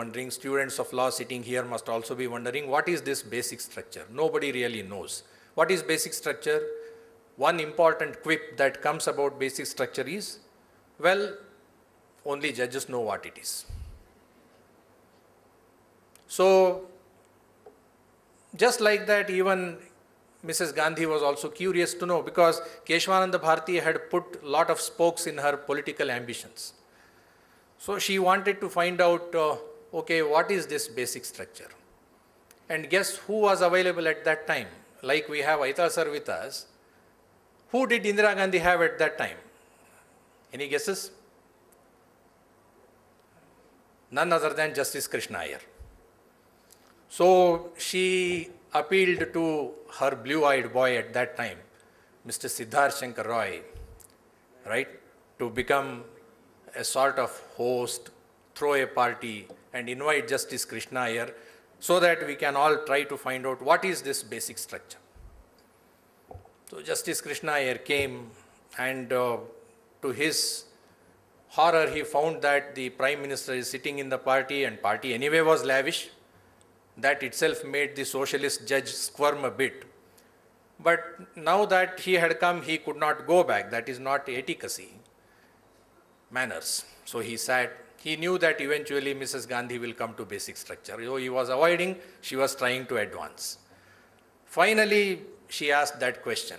wondering, students of law sitting here must also be wondering, what is this basic structure? Nobody really knows. What is basic structure? One important quip that comes about basic structure is, well, only judges know what it is. So, just like that, even Mrs. Gandhi was also curious to know, because Keshwananda Bharati had put a lot of spokes in her political ambitions. So she wanted to find out, okay, what is this basic structure? And guess who was available at that time? Like we have Aita sir with us. Who did Indira Gandhi have at that time? Any guesses? None other than Justice Krishna Iyer. So she appealed to her blue-eyed boy at that time, Mr. Siddharth Shankar Roy, right, to become a sort of host, throw a party and invite Justice Krishna Iyer so that we can all try to find out what is this basic structure. So Justice Krishna Iyer came, and to his horror he found that the Prime Minister is sitting in the party, and party anyway was lavish. That itself made the socialist judge squirm a bit. But now that he had come, he could not go back. That is not etiquette, manners. So he sat. He knew that eventually Mrs. Gandhi will come to basic structure. So he was avoiding, she was trying to advance. Finally, she asked that question.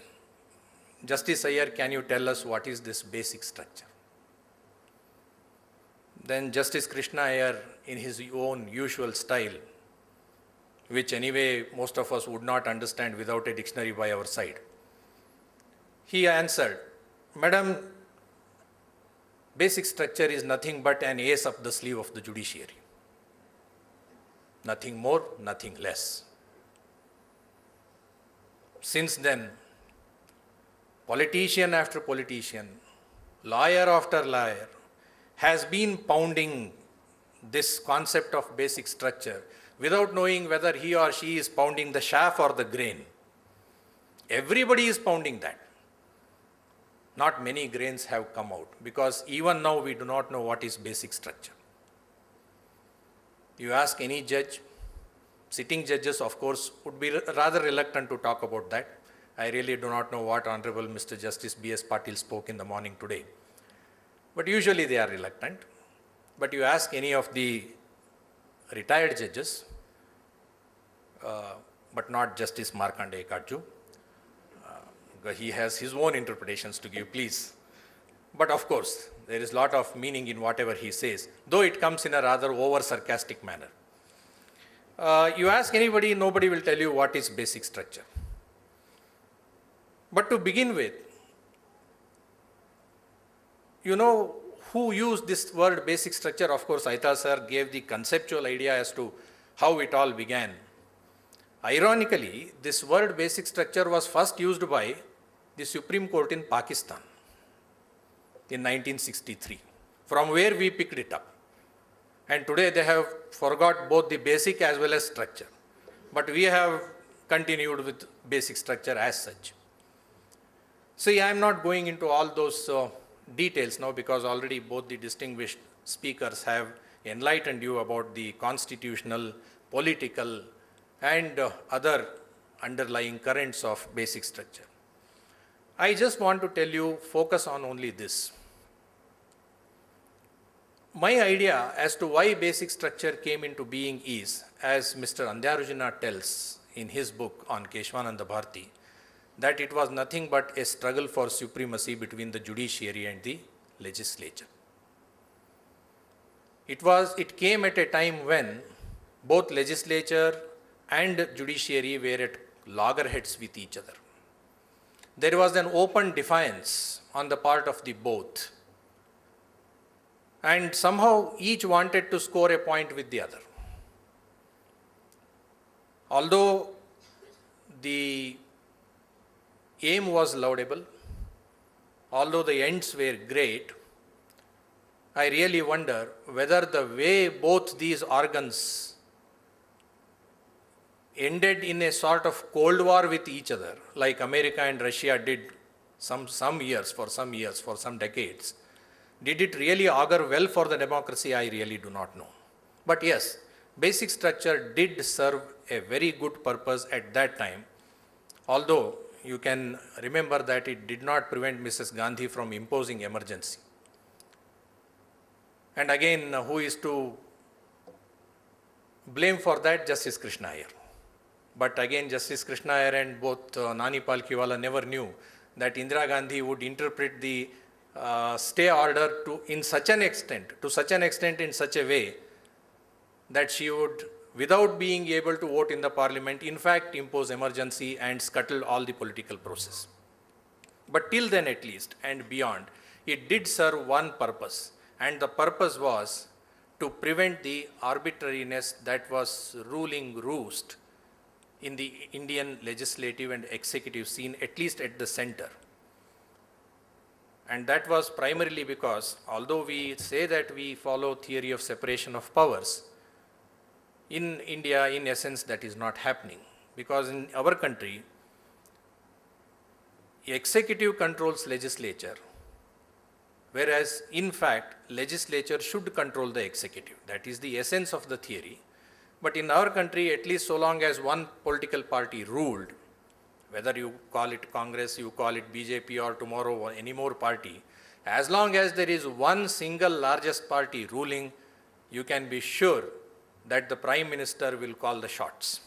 Justice Iyer, can you tell us what is this basic structure? Then Justice Krishna Iyer, in his own usual style, which anyway most of us would not understand without a dictionary by our side, he answered, Madam, basic structure is nothing but an ace up the sleeve of the judiciary. Nothing more, nothing less. Since then, politician after politician, lawyer after lawyer, has been pounding this concept of basic structure without knowing whether he or she is pounding the chaff or the grain. Everybody is pounding that. Not many grains have come out, because even now we do not know what is basic structure. You ask any judge, sitting judges of course would be rather reluctant to talk about that. I really do not know what Honorable Mr. Justice B.S. Patil spoke in the morning today. But usually they are reluctant. But you ask any of the retired judges, but not Justice Markandeya Katju, he has his own interpretations to give, please. But of course, there is a lot of meaning in whatever he says, though it comes in a rather over-sarcastic manner. You ask anybody, nobody will tell you what is basic structure. But to begin with, you know who used this word basic structure? Of course, Aita sir gave the conceptual idea as to how it all began. Ironically, this word basic structure was first used by the Supreme Court in Pakistan in 1963, from where we picked it up. And today they have forgot both the basic as well as structure. But we have continued with basic structure as such. See, I am not going into all those details now, because already both the distinguished speakers have enlightened you about the constitutional, political, and other underlying currents of basic structure. I just want to tell you, focus on only this. My idea as to why basic structure came into being is, as Mr. Andhyarujana tells in his book on Keshwananda Bharati, that it was nothing but a struggle for supremacy between the judiciary and the legislature. It came at a time when both legislature and judiciary were at loggerheads with each other. There was an open defiance on the part of the both. And somehow each wanted to score a point with the other. Although the aim was laudable, although the ends were great, I really wonder whether the way both these organs ended in a sort of cold war with each other, like America and Russia did for some decades, did it really augur well for the democracy? I really do not know. But yes, basic structure did serve a very good purpose at that time, although you can remember that it did not prevent Mrs. Gandhi from imposing emergency. And again, who is to blame for that? Justice Krishna Iyer. But again, Justice Krishna Iyer and both Nani Palkhiwala never knew that Indira Gandhi would interpret the stay order to such an extent, in such a way that she would, without being able to vote in the parliament, in fact impose emergency and scuttle all the political process. But till then at least and beyond, it did serve one purpose, and the purpose was to prevent the arbitrariness that was ruling roost in the Indian legislative and executive scene, at least at the center. And that was primarily because, although we say that we follow theory of separation of powers, in India, in essence, that is not happening. Because in our country, executive controls legislature, whereas in fact, legislature should control the executive. That is the essence of the theory. But in our country, at least so long as one political party ruled, whether you call it Congress, you call it BJP, or tomorrow or any more party, as long as there is one single largest party ruling, you can be sure that the Prime Minister will call the shots,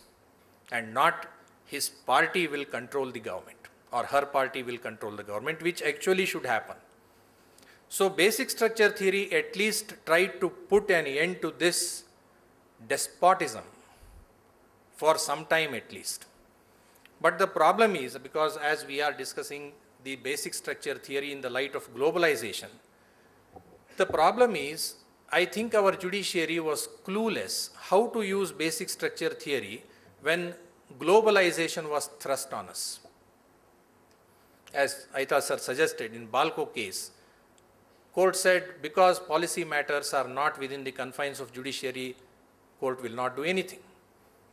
and not his party will control the government, or her party will control the government, which actually should happen. So basic structure theory at least tried to put an end to this despotism for some time at least. But the problem is, because as we are discussing the basic structure theory in the light of globalization, the problem is, I think our judiciary was clueless how to use basic structure theory when globalization was thrust on us. As Aita sir suggested in Balco case, court said because policy matters are not within the confines of judiciary, court will not do anything.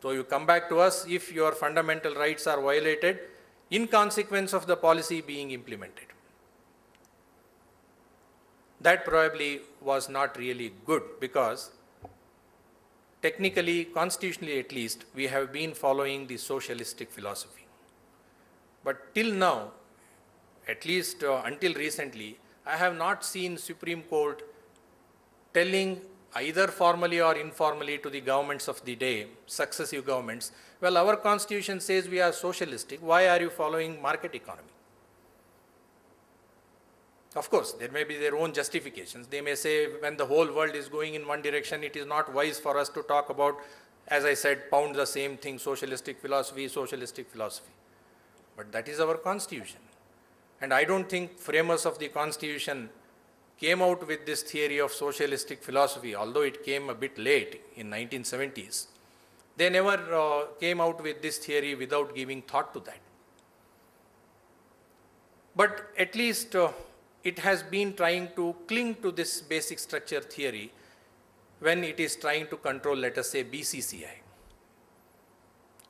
So you come back to us if your fundamental rights are violated in consequence of the policy being implemented. That probably was not really good, because technically, constitutionally at least, we have been following the socialistic philosophy. But till now, at least until recently, I have not seen Supreme Court telling either formally or informally to the governments of the day, successive governments, well, our constitution says we are socialistic, why are you following market economy? Of course, there may be their own justifications. They may say when the whole world is going in one direction, it is not wise for us to talk about, as I said, pound the same thing, socialistic philosophy, socialistic philosophy. But that is our constitution. And I don't think framers of the constitution came out with this theory of socialistic philosophy, although it came a bit late in 1970s. They never came out with this theory without giving thought to that. But at least it has been trying to cling to this basic structure theory when it is trying to control, let us say, BCCI.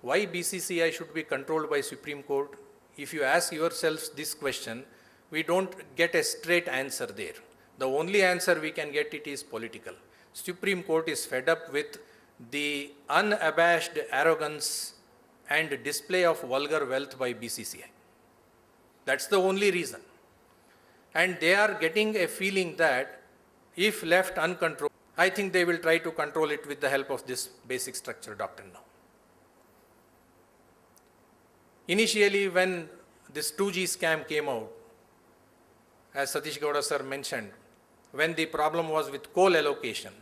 Why BCCI should be controlled by Supreme Court? If you ask yourselves this question, we don't get a straight answer there. The only answer we can get it is political. Supreme Court is fed up with the unabashed arrogance and display of vulgar wealth by BCCI. That's the only reason. And they are getting a feeling that if left uncontrolled, I think they will try to control it with the help of this basic structure doctrine now. Initially, when this 2G scam came out, as Satish Gowda sir mentioned, when the problem was with coal allocation,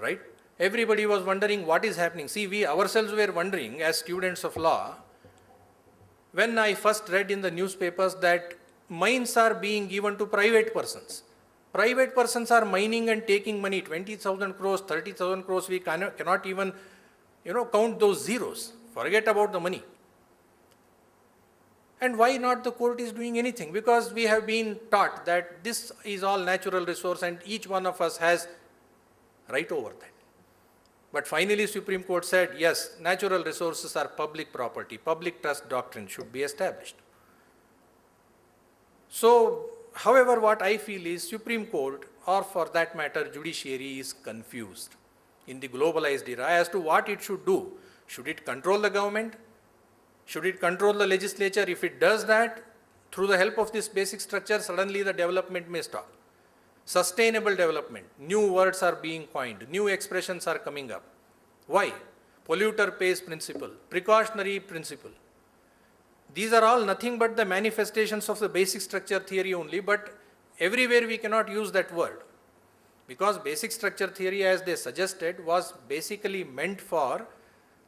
right? Everybody was wondering what is happening. See, we ourselves were wondering as students of law, when I first read in the newspapers that mines are being given to private persons. Private persons are mining and taking money, 20,000 crores, 30,000 crores, we cannot even, count those zeros. Forget about the money. And why not the court is doing anything? Because we have been taught that this is all natural resource and each one of us has right over that. But finally Supreme Court said, yes, natural resources are public property. Public trust doctrine should be established. So, however, what I feel is Supreme Court, or for that matter judiciary, is confused. in the globalized era as to what it should do. Should it control the government? Should it control the legislature? If it does that, through the help of this basic structure, suddenly the development may stop. Sustainable development, new words are being coined, new expressions are coming up. Why? Polluter pays principle, precautionary principle. These are all nothing but the manifestations of the basic structure theory only, but everywhere we cannot use that word. Because basic structure theory, as they suggested, was basically meant for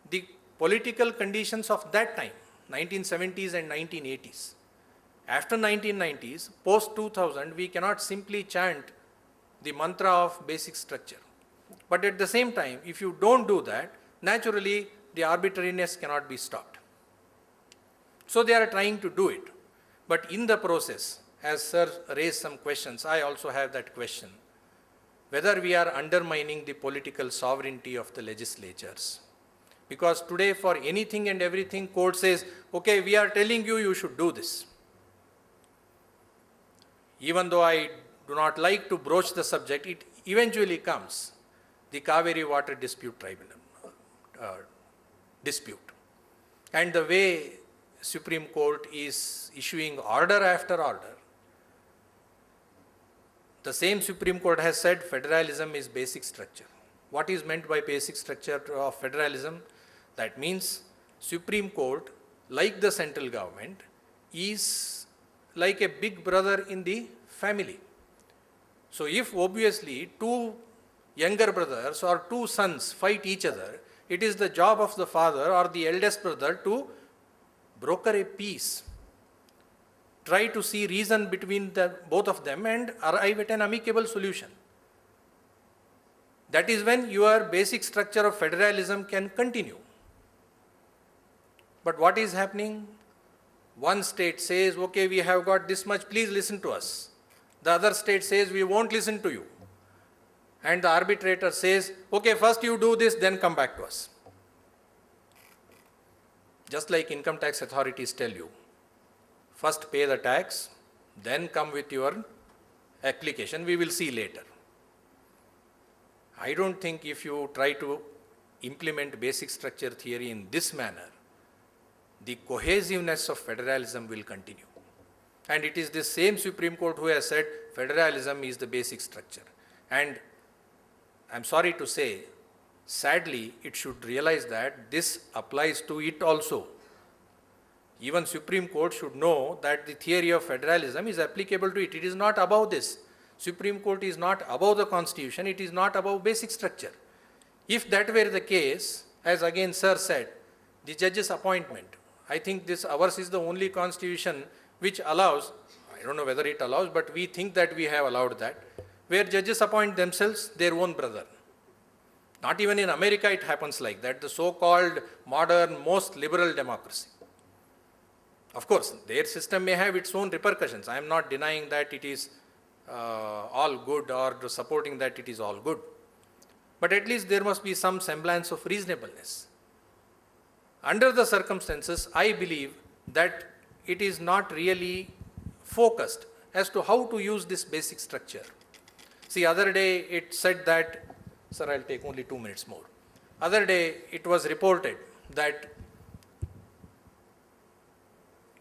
the political conditions of that time, 1970s and 1980s. After 1990s, post 2000, we cannot simply chant the mantra of basic structure. But at the same time, if you don't do that, naturally the arbitrariness cannot be stopped. So they are trying to do it. But in the process, as Sir raised some questions, I also have that question, whether we are undermining the political sovereignty of the legislatures. Because today for anything and everything, court says, okay, we are telling you, you should do this. Even though I do not like to broach the subject, it eventually comes, the Kaveri Water Dispute Tribunal dispute. And the way Supreme Court is issuing order after order, the same Supreme Court has said federalism is basic structure. What is meant by basic structure of federalism? That means Supreme Court, like the central government, is like a big brother in the family. So if obviously two younger brothers or two sons fight each other, it is the job of the father or the eldest brother to broker a peace, try to see reason between both of them and arrive at an amicable solution. That is when your basic structure of federalism can continue. But what is happening? One state says, okay, we have got this much, please listen to us. The other state says, we won't listen to you. And the arbitrator says, okay, first you do this, then come back to us. Just like income tax authorities tell you, first pay the tax, then come with your application, we will see later. I don't think if you try to implement basic structure theory in this manner, the cohesiveness of federalism will continue. And it is the same Supreme Court who has said federalism is the basic structure. And I'm sorry to say, sadly, it should realize that this applies to it also. Even Supreme Court should know that the theory of federalism is applicable to it. It is not above this. Supreme Court is not above the Constitution. It is not above basic structure. If that were the case, as again Sir said, the judge's appointment, I think ours is the only Constitution which allows, I don't know whether it allows, but we think that we have allowed that, where judges appoint themselves their own brother. Not even in America it happens like that, the so-called modern, most liberal democracy. Of course, their system may have its own repercussions. I am not denying that it is all good or supporting that it is all good. But at least there must be some semblance of reasonableness. Under the circumstances, I believe that it is not really focused as to how to use this basic structure. See, other day it said that, sir, I'll take only 2 minutes more. Other day it was reported that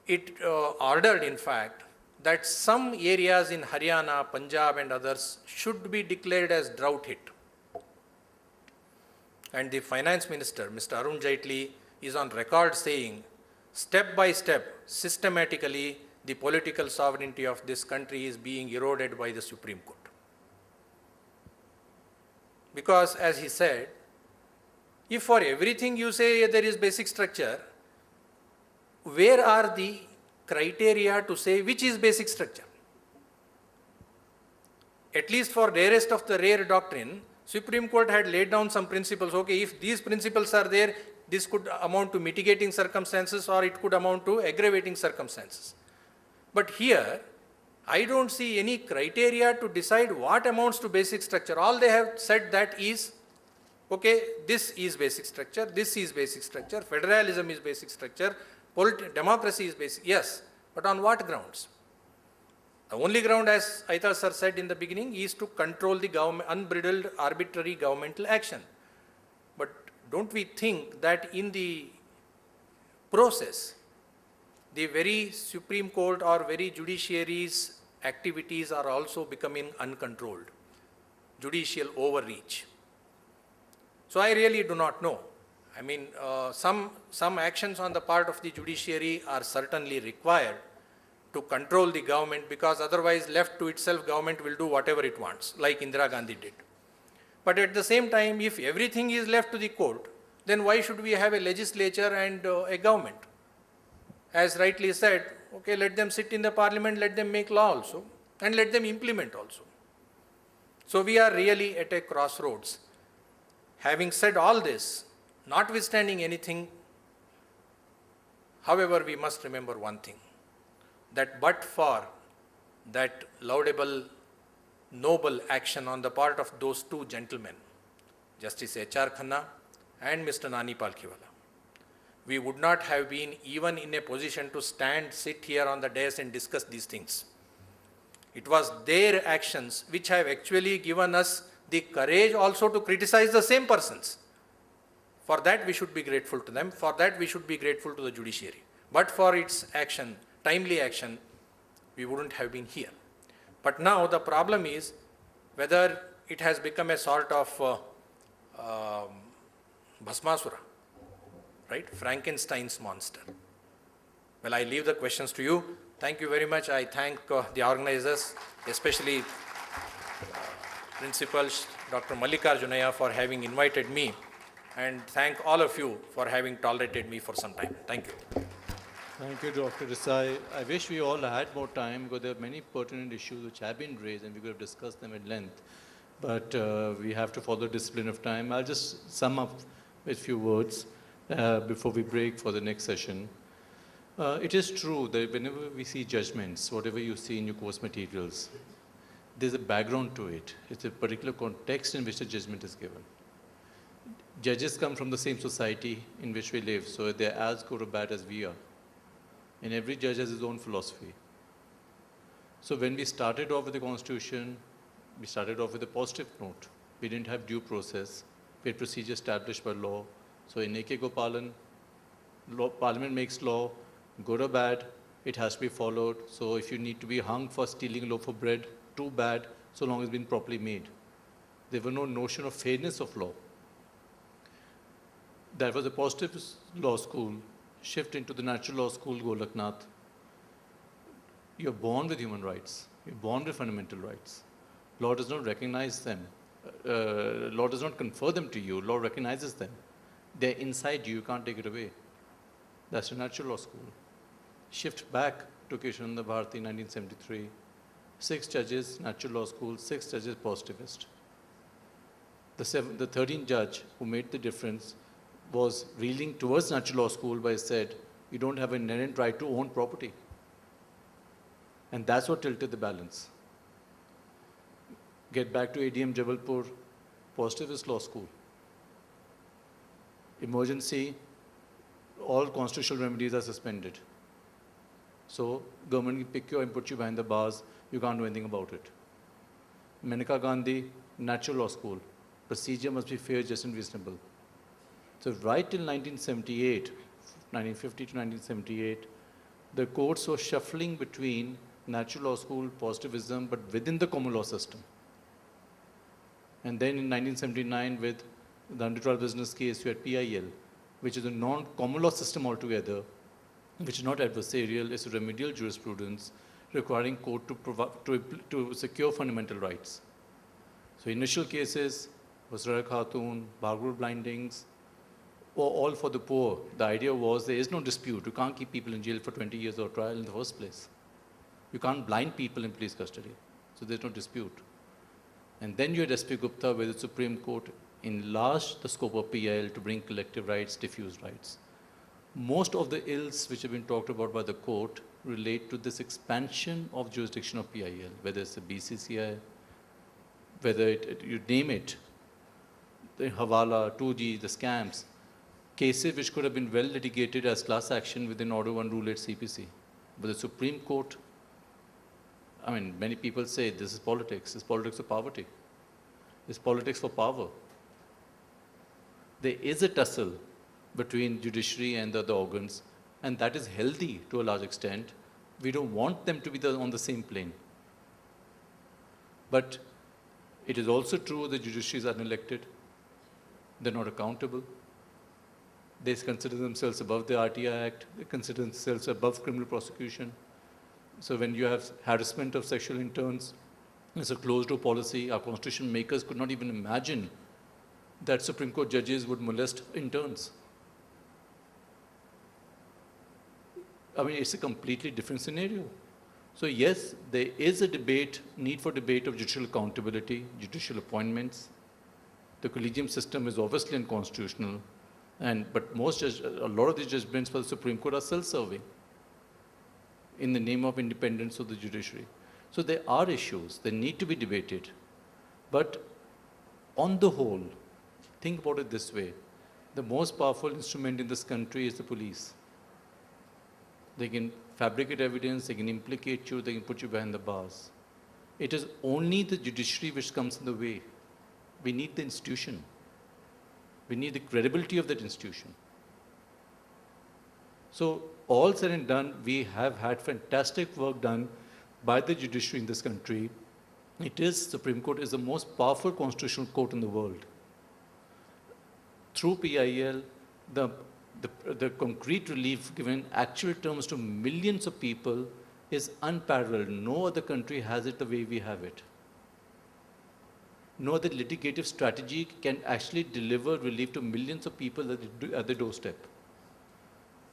it ordered, in fact, that some areas in Haryana, Punjab and others should be declared as drought hit. And the finance minister, Mr. Arun Jaitley, is on record saying, step by step, systematically, the political sovereignty of this country is being eroded by the Supreme Court. Because, as he said, if for everything you say there is basic structure, where are the criteria to say which is basic structure? At least for rarest of the rare doctrine, Supreme Court had laid down some principles. Okay, if these principles are there, this could amount to mitigating circumstances or it could amount to aggravating circumstances. But here, I don't see any criteria to decide what amounts to basic structure. All they have said that is, okay, this is basic structure, this is basic structure, federalism is basic structure, democracy is basic. Yes, but on what grounds? The only ground, as Aita sir said in the beginning, is to control the government, unbridled arbitrary governmental action. But don't we think that in the process, the very Supreme Court or very judiciary's activities are also becoming uncontrolled, judicial overreach? So I really do not know. I mean, some actions on the part of the judiciary are certainly required to control the government, because otherwise left to itself, government will do whatever it wants, like Indira Gandhi did. But at the same time, if everything is left to the court, then why should we have a legislature and a government? As rightly said, okay, let them sit in the parliament, let them make law also, and let them implement also. So we are really at a crossroads. Having said all this, notwithstanding anything, however, we must remember one thing, that but for that laudable, noble action on the part of those two gentlemen, Justice H.R. Khanna and Mr. Nani Palkhiwala, we would not have been even in a position to sit here on the dais and discuss these things. It was their actions which have actually given us the courage also to criticize the same persons. For that we should be grateful to them. For that we should be grateful to the judiciary. But for its action, timely action, we wouldn't have been here. But now the problem is whether it has become a sort of Bhasmasura, right? Frankenstein's monster. Well, I leave the questions to you. Thank you very much. I thank the organizers, especially Principal Dr. Mallikarjunaya for having invited me, and thank all of you for having tolerated me for some time. Thank you. Thank you, Dr. Desai. I wish we all had more time, because there are many pertinent issues which have been raised and we could have discussed them at length. But we have to follow the discipline of time. I'll just sum up with a few words before we break for the next session. It is true that whenever we see judgments, whatever you see in your course materials, there's a background to it. It's a particular context in which the judgment is given. Judges come from the same society in which we live, so they're as good or bad as we are. And every judge has his own philosophy. So when we started off with the Constitution, we started off with a positive note. We didn't have due process. We had procedure established by law. So in Eke Gopalan, Parliament makes law, good or bad, it has to be followed. So if you need to be hung for stealing a loaf of bread, too bad, so long as it's been properly made. There was no notion of fairness of law. That was a positive law school. Shift into the natural law school, Golaknath. You're born with human rights. You're born with fundamental rights. Law does not recognize them. Law does not confer them to you. Law recognizes them. They're inside you. You can't take it away. That's a natural law school. Shift back to Kishananda Bharati, 1973. 6 judges, natural law school, 6 judges, positivist. The 13th judge who made the difference was reeling towards natural law school by said, you don't have an inherent right to own property. And that's what tilted the balance. Get back to ADM Jabalpur, positivist law school. Emergency, all constitutional remedies are suspended. So government can pick you and put you behind the bars. You can't do anything about it. Maneka Gandhi, natural law school. Procedure must be fair, just and reasonable. So right till 1978, 1950 to 1978, the courts were shuffling between natural law school, positivism, but within the common law system. And then in 1979, with the under-trial business case, you had PIL, which is a non-common law system altogether, which is not adversarial, it's a remedial jurisprudence requiring court to secure fundamental rights. So initial cases, Husra Khatun, Bhagur blindings, were all for the poor. The idea was there is no dispute. You can't keep people in jail for 20 years or trial in the first place. You can't blind people in police custody. So there's no dispute. And then you had S.P. Gupta, where the Supreme Court enlarged the scope of PIL to bring collective rights, diffuse rights. Most of the ills which have been talked about by the court relate to this expansion of jurisdiction of PIL, whether it's the BCCI, whether you name it, the Hawala, 2G, the scams, cases which could have been well litigated as class action within Order 1 Rule 8 CPC. But the Supreme Court, I mean, many people say this is politics of poverty. It's politics for power. There is a tussle between judiciary and the other organs, and that is healthy to a large extent. We don't want them to be on the same plane. But it is also true the judiciaries are unelected. They're not accountable. They consider themselves above the RTI Act. They consider themselves above criminal prosecution. So when you have harassment of sexual interns, it's a closed-door policy. Our constitution makers could not even imagine that Supreme Court judges would molest interns. I mean, it's a completely different scenario. So yes, there is a debate, need for debate of judicial accountability, judicial appointments. The collegium system is obviously unconstitutional, but a lot of the judgments for the Supreme Court are self-serving in the name of independence of the judiciary. So there are issues, they need to be debated. But on the whole, think about it this way. The most powerful instrument in this country is the police. They can fabricate evidence, they can implicate you, they can put you behind the bars. It is only the judiciary which comes in the way. We need the institution. We need the credibility of that institution. So all said and done, we have had fantastic work done by the judiciary in this country. Supreme Court is the most powerful constitutional court in the world. Through PIL, the concrete relief given in actual terms to millions of people is unparalleled. No other country has it the way we have it. No other litigative strategy can actually deliver relief to millions of people at the doorstep.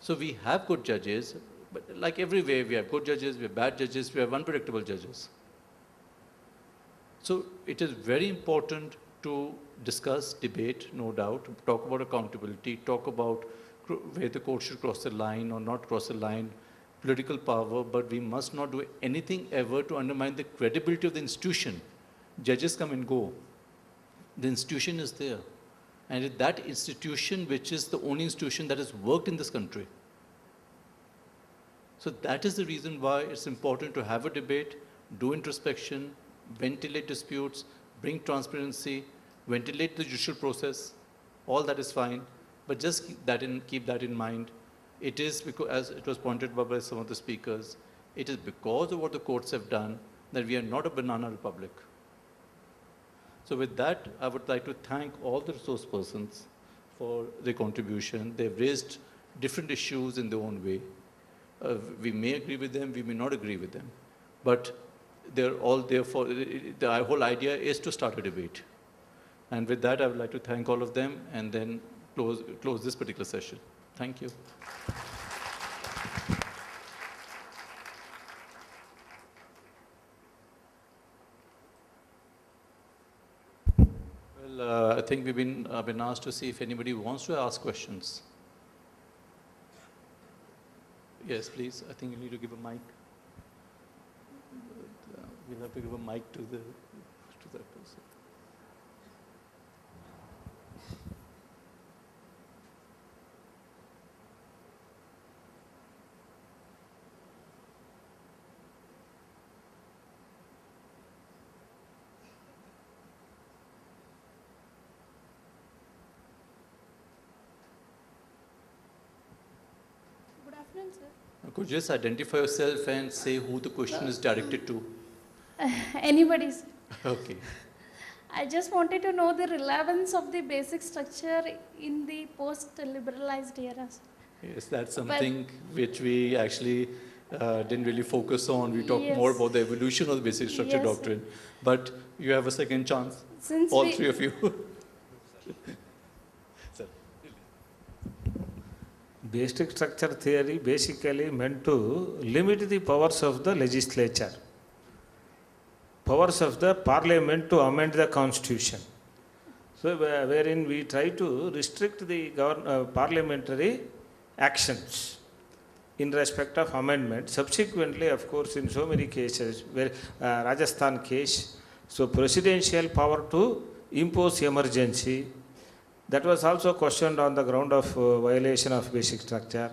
So we have good judges, but like everywhere, we have good judges, we have bad judges, we have unpredictable judges. So it is very important to discuss, debate, no doubt, talk about accountability, talk about where the court should cross the line or not cross the line, political power, but we must not do anything ever to undermine the credibility of the institution. Judges come and go. The institution is there. And it's that institution which is the only institution that has worked in this country. So that is the reason why it's important to have a debate, do introspection, ventilate disputes, bring transparency, ventilate the judicial process. All that is fine, but just keep that in mind. It is because, as it was pointed out by some of the speakers, it is because of what the courts have done that we are not a banana republic. So with that, I would like to thank all the resource persons for their contribution. They've raised different issues in their own way. We may agree with them, we may not agree with them. But they're all there for, the whole idea is to start a debate. And with that, I would like to thank all of them and then close this particular session. Thank you. I think we've been asked to see if anybody wants to ask questions. Yes, please. I think you need to give a mic. We'll have to give a mic to that person. Could you just identify yourself and say who the question is directed to? Anybody. Okay. I just wanted to know the relevance of the basic structure in the post-liberalized era. Yes, that's something which we actually didn't really focus on. We talked more about the evolution of the basic structure doctrine. But you have a second chance, all three of you. Basic structure theory basically meant to limit the powers of the legislature, powers of the parliament to amend the constitution. So, wherein we try to restrict the parliamentary actions in respect of amendment. Subsequently, of course, in so many cases, where Rajasthan case, so presidential power to impose emergency, that was also questioned on the ground of violation of basic structure.